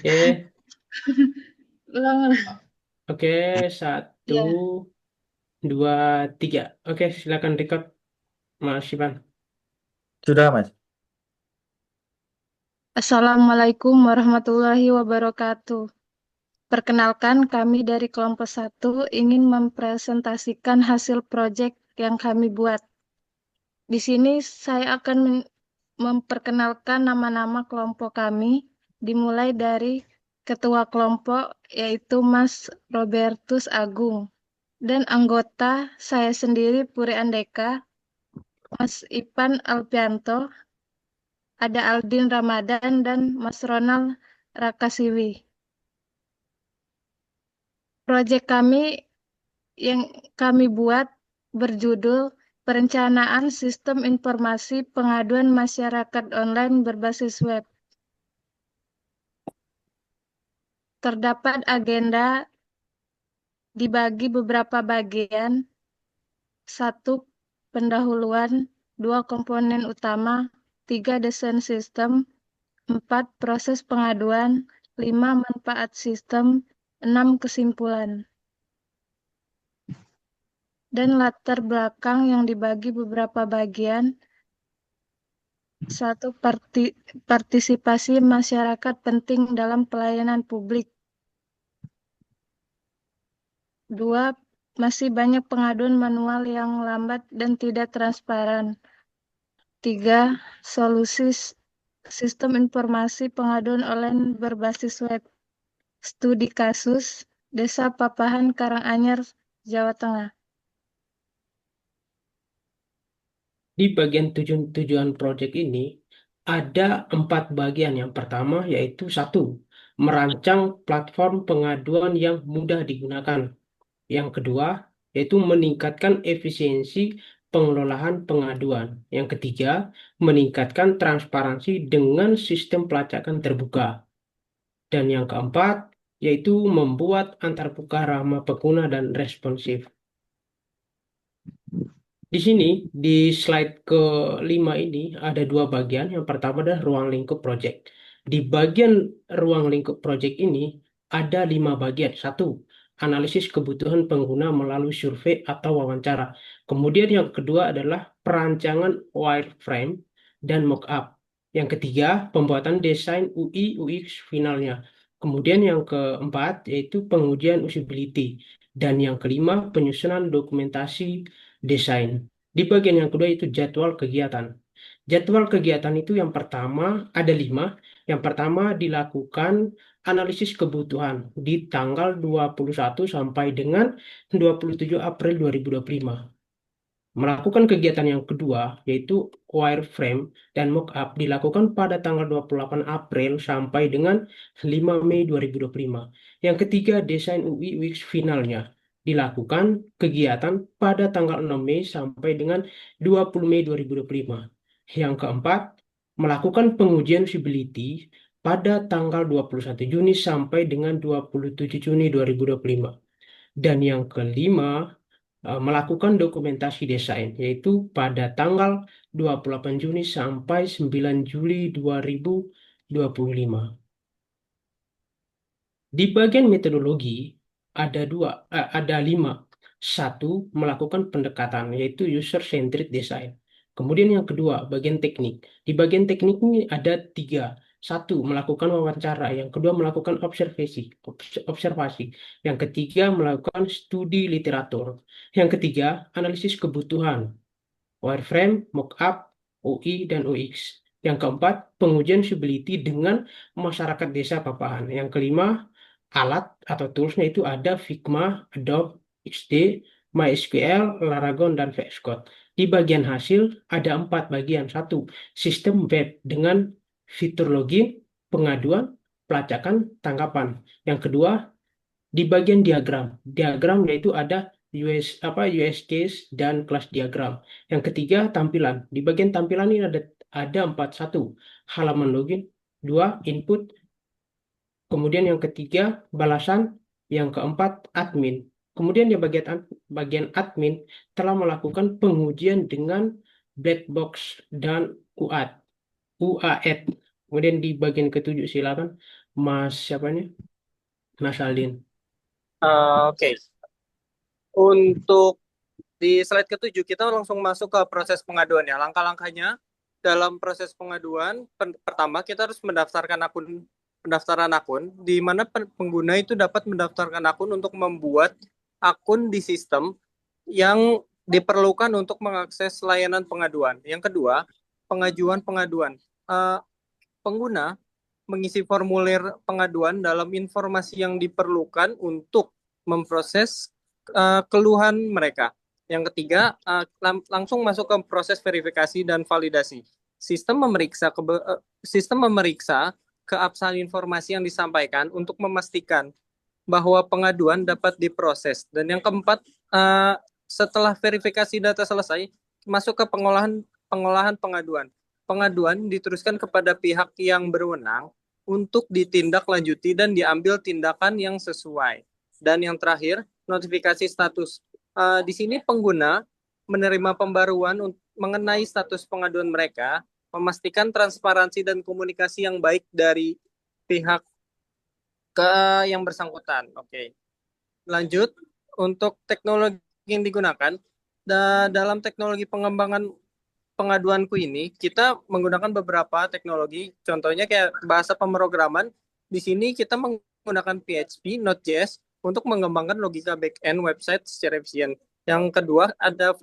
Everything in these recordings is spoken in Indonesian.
Oke, Ulang. oke, satu, Ya. dua, tiga. Oke, silakan record, Mas Ivan. Sudah, Mas. Assalamualaikum warahmatullahi wabarakatuh. Perkenalkan, kami dari kelompok satu ingin mempresentasikan hasil proyek yang kami buat. Di sini saya akan memperkenalkan nama-nama kelompok kami, dimulai dari ketua kelompok, yaitu Mas Robertus Agung, dan anggota saya sendiri Puri Andeka, Mas Ipan Alpianto, ada Aldin Ramadan dan Mas Ronald Rakasiwi. Proyek kami yang kami buat berjudul Perencanaan Sistem Informasi Pengaduan Masyarakat Online Berbasis Web. Terdapat agenda dibagi beberapa bagian. Satu, pendahuluan, dua, komponen utama, tiga, desain sistem, empat, proses pengaduan, lima, manfaat sistem, enam, kesimpulan. Dan latar belakang yang dibagi beberapa bagian. Satu, partisipasi masyarakat penting dalam pelayanan publik. Dua, masih banyak pengaduan manual yang lambat dan tidak transparan. Tiga, solusi sistem informasi pengaduan online berbasis web. Studi kasus Desa Papahan, Karanganyar, Jawa Tengah. Di bagian tujuan proyek ini ada 4 bagian. Yang pertama yaitu satu, merancang platform pengaduan yang mudah digunakan. Yang kedua yaitu meningkatkan efisiensi pengelolaan pengaduan. Yang ketiga, meningkatkan transparansi dengan sistem pelacakan terbuka. Dan yang keempat yaitu membuat antarmuka ramah pengguna dan responsif. Di sini, di slide kelima ini ada 2 bagian. Yang pertama adalah ruang lingkup project. Di bagian ruang lingkup project ini ada 5 bagian. Satu, analisis kebutuhan pengguna melalui survei atau wawancara. Kemudian yang kedua adalah perancangan wireframe dan mockup. Yang ketiga, pembuatan desain UI UX finalnya. Kemudian yang keempat yaitu pengujian usability. Dan yang kelima, penyusunan dokumentasi desain. Di bagian yang kedua itu jadwal kegiatan. Jadwal kegiatan itu yang pertama ada 5. Yang pertama dilakukan analisis kebutuhan di tanggal 21 sampai dengan 27 April 2025. Melakukan kegiatan yang kedua yaitu wireframe dan mockup dilakukan pada tanggal 28 April sampai dengan 5 Mei 2025. Yang ketiga, desain UI UX finalnya dilakukan kegiatan pada tanggal 6 Mei sampai dengan 20 Mei 2025. Yang keempat, melakukan pengujian usability pada tanggal 21 Juni sampai dengan 27 Juni 2025. Dan yang kelima, melakukan dokumentasi desain, yaitu pada tanggal 28 Juni sampai 9 Juli 2025. Di bagian metodologi ada 5. Satu, melakukan pendekatan, yaitu user-centered design. Kemudian yang kedua, bagian teknik. Di bagian teknik ini ada 3. Satu, melakukan wawancara. Yang kedua, melakukan observasi. Yang ketiga, melakukan studi literatur. Yang ketiga, analisis kebutuhan, wireframe, mockup, UI, dan UX. Yang keempat, pengujian usability dengan masyarakat desa Papahan. Yang kelima, alat atau toolsnya itu ada Figma, Adobe XD, MySQL, Laragon, dan VS Code. Di bagian hasil ada 4 bagian. Satu, sistem web dengan fitur login, pengaduan, pelacakan, tangkapan. Yang kedua, di bagian diagram. Diagram yaitu ada use case dan kelas diagram. Yang ketiga, tampilan. Di bagian tampilan ini ada 4. Satu, halaman login. Dua, input. Kemudian yang ketiga, balasan. Yang keempat, admin. Kemudian di bagian admin telah melakukan pengujian dengan black box dan UAT. UAT. Kemudian di bagian ketujuh silakan Mas siapa nih? Mas Aldin. Oke, untuk di slide ke-7 kita langsung masuk ke proses pengaduan ya. Langkah-langkahnya dalam proses pengaduan, pertama kita harus mendaftarkan pendaftaran akun, di mana pengguna itu dapat mendaftarkan akun untuk membuat akun di sistem yang diperlukan untuk mengakses layanan pengaduan. Yang kedua, pengajuan pengaduan. Eh, Pengguna mengisi formulir pengaduan dalam informasi yang diperlukan untuk memproses keluhan mereka. Yang ketiga, langsung masuk ke proses verifikasi dan validasi. Sistem memeriksa keabsahan informasi yang disampaikan untuk memastikan bahwa pengaduan dapat diproses. Dan yang keempat, setelah verifikasi data selesai, masuk ke pengolahan pengaduan. Pengaduan diteruskan kepada pihak yang berwenang untuk ditindaklanjuti dan diambil tindakan yang sesuai. Dan yang terakhir, notifikasi status. Di sini pengguna menerima pembaruan mengenai status pengaduan mereka, memastikan transparansi dan komunikasi yang baik dari pihak ke yang bersangkutan. Oke. Lanjut, untuk teknologi yang digunakan, dalam teknologi pengembangan pengaduanku ini, kita menggunakan beberapa teknologi, contohnya kayak bahasa pemrograman. Di sini kita menggunakan PHP, Node.js untuk mengembangkan logika back-end website secara efisien. Yang kedua, ada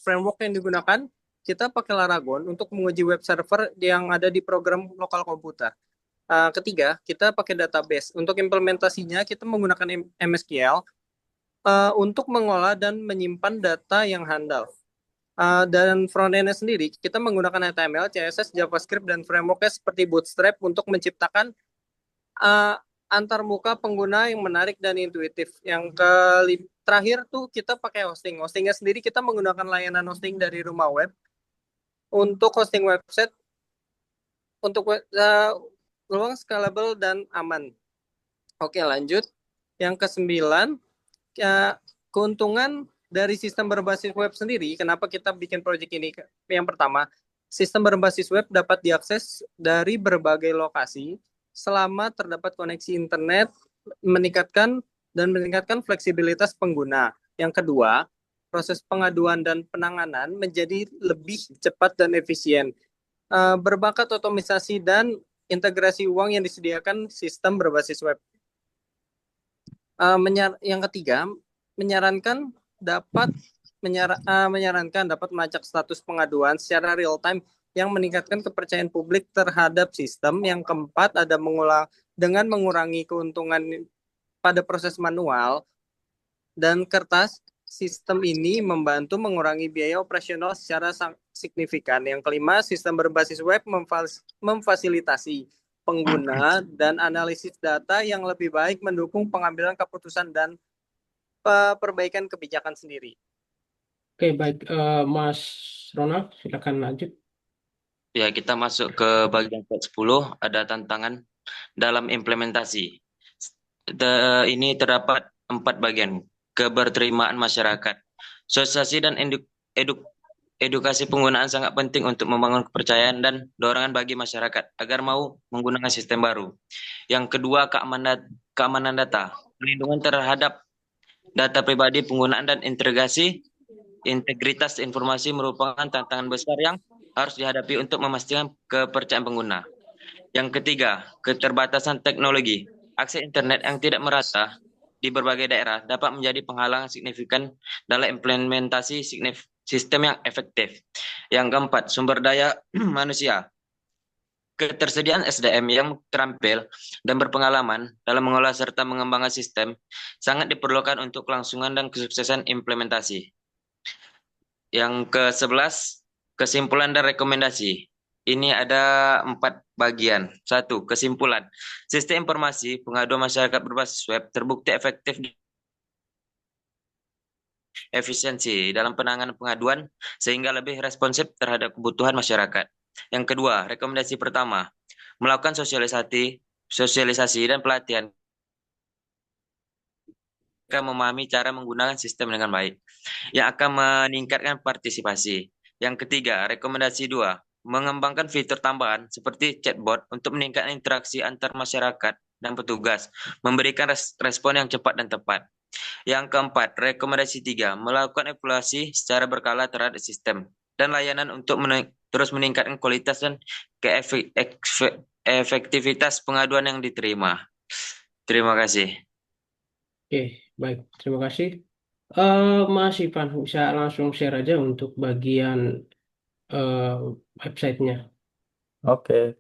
framework yang digunakan, kita pakai Laragon untuk menguji web server yang ada di program lokal komputer. Ketiga, kita pakai database. Untuk implementasinya, kita menggunakan MSQL untuk mengolah dan menyimpan data yang handal. Dan front-end-nya sendiri, kita menggunakan HTML, CSS, JavaScript, dan framework-nya seperti Bootstrap untuk menciptakan antarmuka pengguna yang menarik dan intuitif. Yang terakhir tuh kita pakai hosting. Hostingnya sendiri kita menggunakan layanan hosting dari rumah web untuk hosting website untuk ruang scalable dan aman. Oke, lanjut. Yang kesembilan, keuntungan dari sistem berbasis web sendiri, kenapa kita bikin project ini? Yang pertama, sistem berbasis web dapat diakses dari berbagai lokasi selama terdapat koneksi internet, meningkatkan fleksibilitas pengguna. Yang kedua, proses pengaduan dan penanganan menjadi lebih cepat dan efisien. Berbakat otomisasi dan integrasi uang yang disediakan sistem berbasis web. Yang ketiga, menyarankan dapat melacak status pengaduan secara real time yang meningkatkan kepercayaan publik terhadap sistem. Yang keempat, ada dengan mengurangi keuntungan pada proses manual dan kertas. Sistem ini membantu mengurangi biaya operasional secara signifikan. Yang kelima, sistem berbasis web memfasilitasi pengguna dan analisis data yang lebih baik, mendukung pengambilan keputusan dan perbaikan kebijakan sendiri. Oke, baik. Mas Ronald, silakan lanjut. Ya, kita masuk ke bagian 10, ada tantangan dalam implementasi. Ini terdapat 4 bagian. Keberterimaan masyarakat. Sosialisasi dan edukasi penggunaan sangat penting untuk membangun kepercayaan dan dorongan bagi masyarakat agar mau menggunakan sistem baru. Yang kedua, keamanan data. Perlindungan terhadap data pribadi, penggunaan dan integritas informasi merupakan tantangan besar yang harus dihadapi untuk memastikan kepercayaan pengguna. Yang ketiga, keterbatasan teknologi. Akses internet yang tidak merata di berbagai daerah dapat menjadi penghalang signifikan dalam implementasi sistem yang efektif. Yang keempat, sumber daya manusia. Ketersediaan SDM yang terampil dan berpengalaman dalam mengolah serta mengembangkan sistem sangat diperlukan untuk kelangsungan dan kesuksesan implementasi. Yang ke-11, kesimpulan dan rekomendasi. Ini ada 4 bagian. 1. Kesimpulan. Sistem informasi pengaduan masyarakat berbasis web terbukti efektif efisiensi dalam penanganan pengaduan sehingga lebih responsif terhadap kebutuhan masyarakat. Yang kedua, rekomendasi pertama, melakukan sosialisasi dan pelatihan akan memahami cara menggunakan sistem dengan baik, yang akan meningkatkan partisipasi. Yang ketiga, rekomendasi 2, mengembangkan fitur tambahan seperti chatbot untuk meningkatkan interaksi antar masyarakat dan petugas, memberikan respon yang cepat dan tepat. Yang keempat, rekomendasi 3, melakukan evaluasi secara berkala terhadap sistem dan layanan untuk terus meningkatkan kualitas dan efektivitas pengaduan yang diterima. Terima kasih. Oke, baik. Terima kasih. Mas Ivan, bisa langsung share aja untuk bagian eh, websitenya. Oke.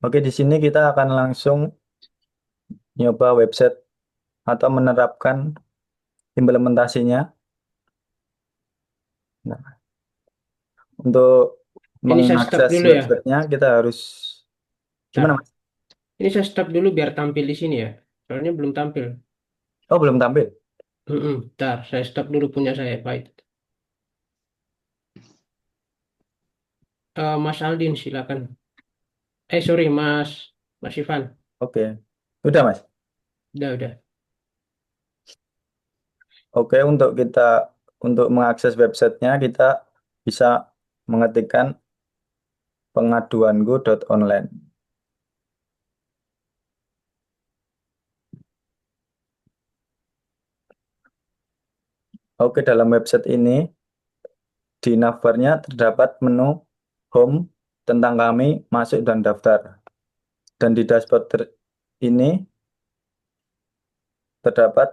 Oke, di sini kita akan langsung nyoba website atau menerapkan implementasinya. Nah, untuk Ini saya stop mengakses dulu ya. websitenya kita harus Bentar. gimana, Mas? Ini saya stop dulu biar tampil di sini ya. Soalnya belum tampil. Oh, belum tampil. Bentar, saya stop dulu punya saya. Baik. Mas Aldin, silakan. Sorry, Mas Ivan. Oke. Udah, Mas. Udah. Oke, untuk mengakses websitenya kita bisa mengetikkan pengaduanku.online. Oke, dalam website ini di navbarnya terdapat menu home tentang kami, masuk dan daftar. Dan di dashboard ini terdapat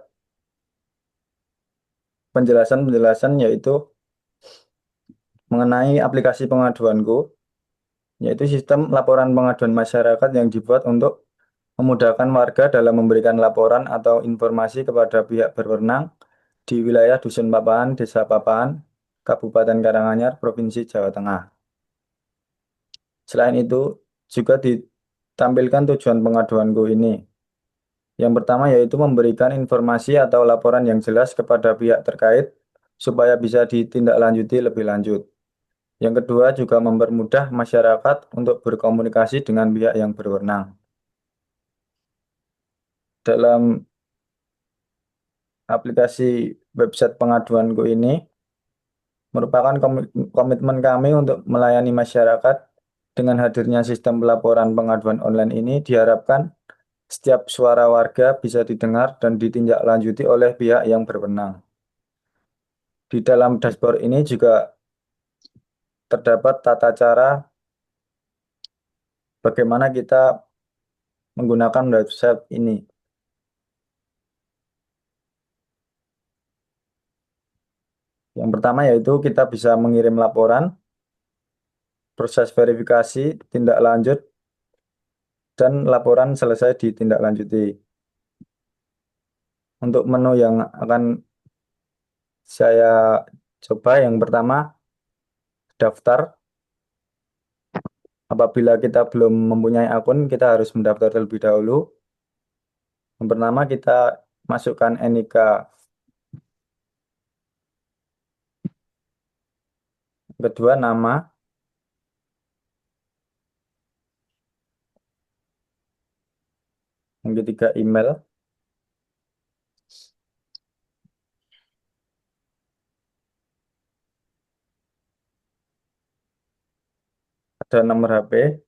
penjelasan-penjelasan yaitu mengenai aplikasi pengaduanku, yaitu sistem laporan pengaduan masyarakat yang dibuat untuk memudahkan warga dalam memberikan laporan atau informasi kepada pihak berwenang di wilayah Dusun Papahan, Desa Papahan, Kabupaten Karanganyar, Provinsi Jawa Tengah. Selain itu, juga ditampilkan tujuan pengaduanku ini. Yang pertama yaitu memberikan informasi atau laporan yang jelas kepada pihak terkait supaya bisa ditindaklanjuti lebih lanjut. Yang kedua juga mempermudah masyarakat untuk berkomunikasi dengan pihak yang berwenang. Dalam aplikasi website pengaduanku ini merupakan komitmen kami untuk melayani masyarakat. Dengan hadirnya sistem pelaporan pengaduan online ini diharapkan setiap suara warga bisa didengar dan ditindaklanjuti oleh pihak yang berwenang. Di dalam dashboard ini juga terdapat tata cara bagaimana kita menggunakan website ini. Yang pertama yaitu kita bisa mengirim laporan, proses verifikasi, tindak lanjut, dan laporan selesai ditindaklanjuti. Untuk menu yang akan saya coba yang pertama daftar. Apabila kita belum mempunyai akun, kita harus mendaftar terlebih dahulu. Yang pertama kita masukkan NIK. Yang kedua nama. Yang ketiga email. Ada nomor HP.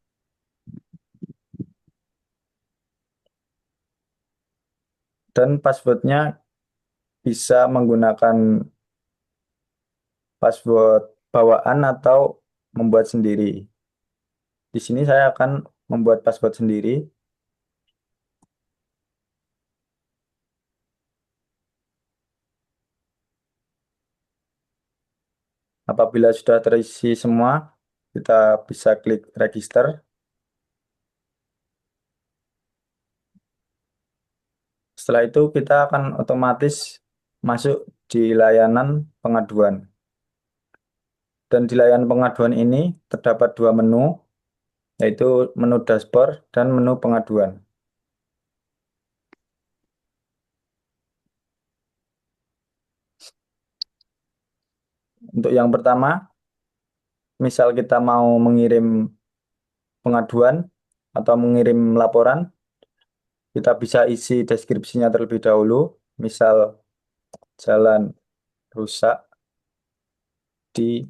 Dan passwordnya bisa menggunakan password bawaan atau membuat sendiri. Di sini saya akan membuat password sendiri. Apabila sudah terisi semua, kita bisa klik register. Setelah itu kita akan otomatis masuk di layanan pengaduan. Dan di layanan pengaduan ini terdapat dua menu, yaitu menu dashboard dan menu pengaduan. Untuk yang pertama, misal kita mau mengirim pengaduan atau mengirim laporan, kita bisa isi deskripsinya terlebih dahulu, misal jalan rusak di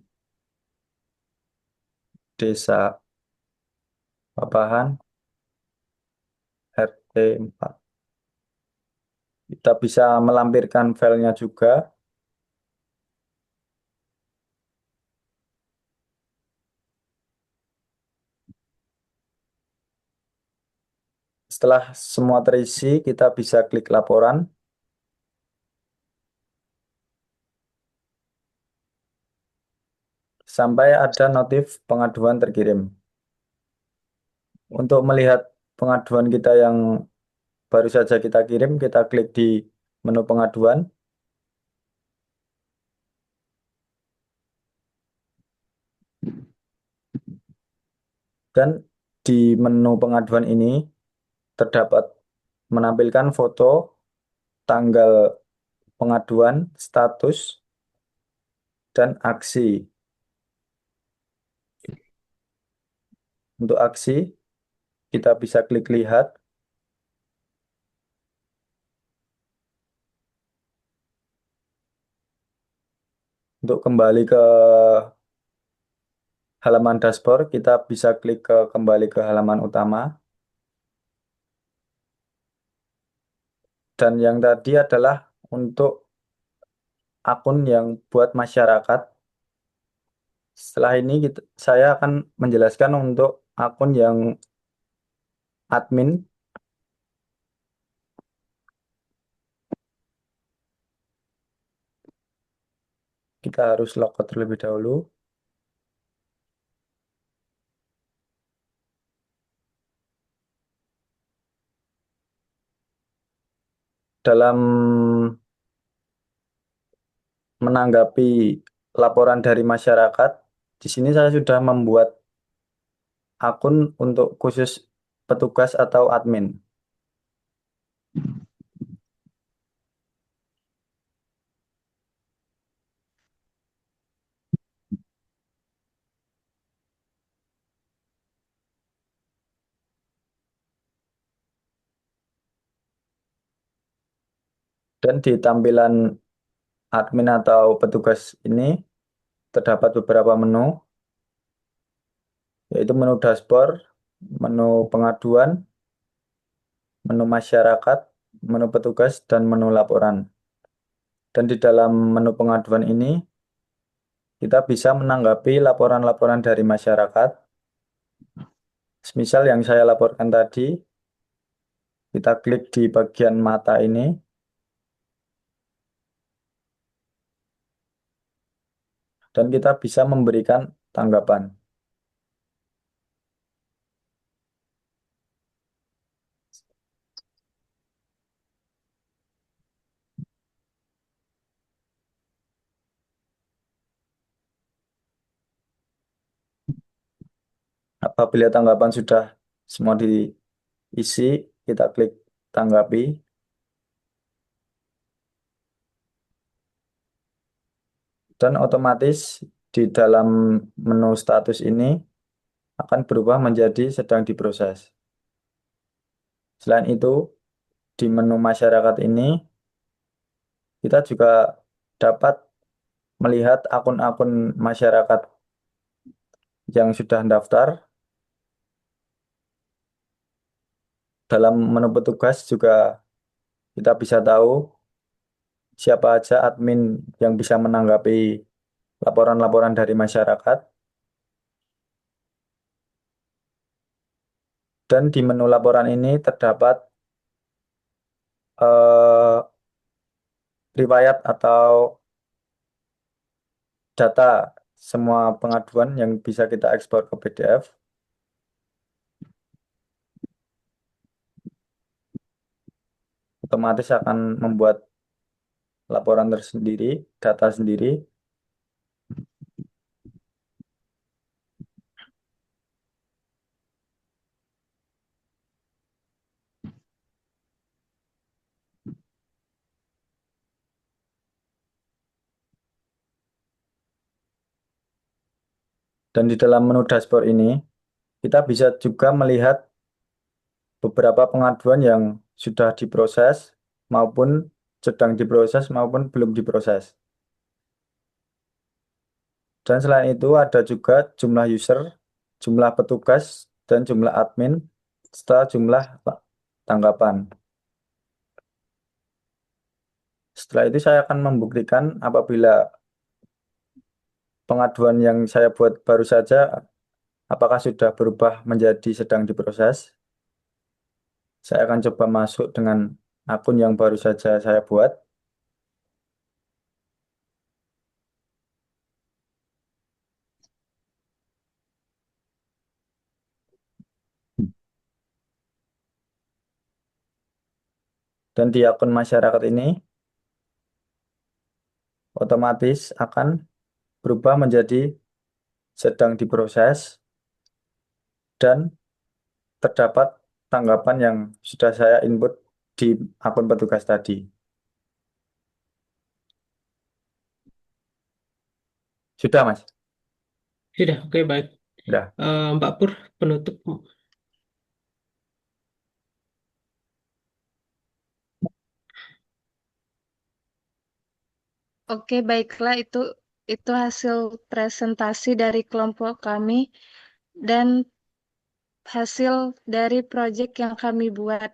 Desa Papahan, 4. Kita bisa melampirkan filenya juga. Setelah semua terisi, kita bisa klik laporan. Sampai ada notif pengaduan terkirim. Untuk melihat pengaduan kita yang baru saja kita kirim, kita klik di menu pengaduan. Dan di menu pengaduan ini terdapat menampilkan foto, tanggal pengaduan, status, dan aksi. Untuk aksi, kita bisa klik lihat. Untuk kembali ke halaman dashboard, kita bisa klik kembali ke halaman utama. Dan yang tadi adalah untuk akun yang buat masyarakat. Setelah ini saya akan menjelaskan untuk akun yang admin. Kita harus logout terlebih dahulu. Dalam menanggapi laporan dari masyarakat, di sini saya sudah membuat akun untuk khusus petugas atau admin. Dan di tampilan admin atau petugas ini terdapat beberapa menu, yaitu menu dashboard, menu pengaduan, menu masyarakat, menu petugas, dan menu laporan. Dan di dalam menu pengaduan ini, kita bisa menanggapi laporan-laporan dari masyarakat. Misal yang saya laporkan tadi, kita klik di bagian mata ini. Dan kita bisa memberikan tanggapan. Apabila tanggapan sudah semua diisi, kita klik tanggapi. Dan otomatis di dalam menu status ini akan berubah menjadi sedang diproses. Selain itu, di menu masyarakat ini, kita juga dapat melihat akun-akun masyarakat yang sudah daftar. Dalam menu petugas juga kita bisa tahu siapa aja admin yang bisa menanggapi laporan-laporan dari masyarakat. Dan di menu laporan ini terdapat eh, riwayat atau data semua pengaduan yang bisa kita ekspor ke PDF. Otomatis akan membuat laporan tersendiri, data sendiri. Dan di dalam menu dashboard ini, kita bisa juga melihat beberapa pengaduan yang sudah diproses maupun sedang diproses maupun belum diproses. Dan selain itu ada juga jumlah user, jumlah petugas, dan jumlah admin, serta jumlah tanggapan. Setelah itu saya akan membuktikan apabila pengaduan yang saya buat baru saja apakah sudah berubah menjadi sedang diproses. Saya akan coba masuk dengan akun yang baru saja saya buat. Dan di akun masyarakat ini otomatis akan berubah menjadi sedang diproses dan terdapat tanggapan yang sudah saya input di akun petugas tadi. Sudah, Mas? Sudah, oke baik. Sudah. Mbak Pur, penutup. Oke, baiklah itu hasil presentasi dari kelompok kami dan hasil dari proyek yang kami buat.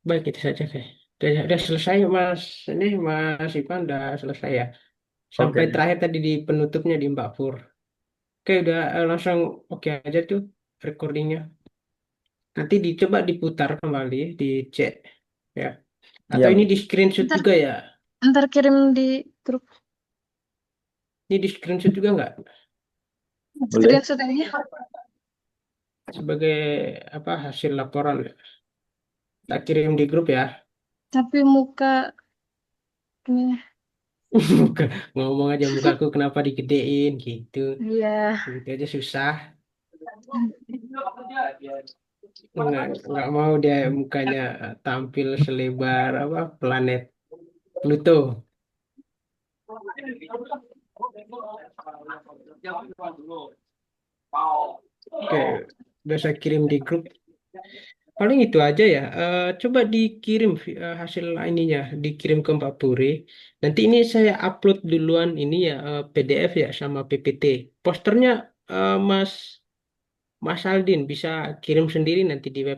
Baik, itu saja kayak. Udah selesai Mas, ini Mas Ivan udah selesai ya. Sampai Oke. terakhir tadi di penutupnya di Mbak Pur. Oke, udah langsung oke aja tuh recordingnya. Nanti dicoba diputar kembali, dicek ya. Atau Iya, ini Mas. di screenshot Ntar, juga ya? ntar kirim di grup. Ini di screenshot juga nggak? Boleh? Screenshot aja. Sebagai apa hasil laporan ya? Tak kirim di grup ya. Tapi muka Muka, ngomong aja mukaku kenapa digedein gitu. iya. Gitu aja susah. Nggak mau dia mukanya tampil selebar apa planet Pluto. Oke, udah saya kirim di grup. Paling itu aja ya. Coba dikirim hasil ininya, dikirim ke Mbak Puri. Nanti ini saya upload duluan ini ya PDF ya sama PPT. Posternya Mas Mas Aldin bisa kirim sendiri nanti di web.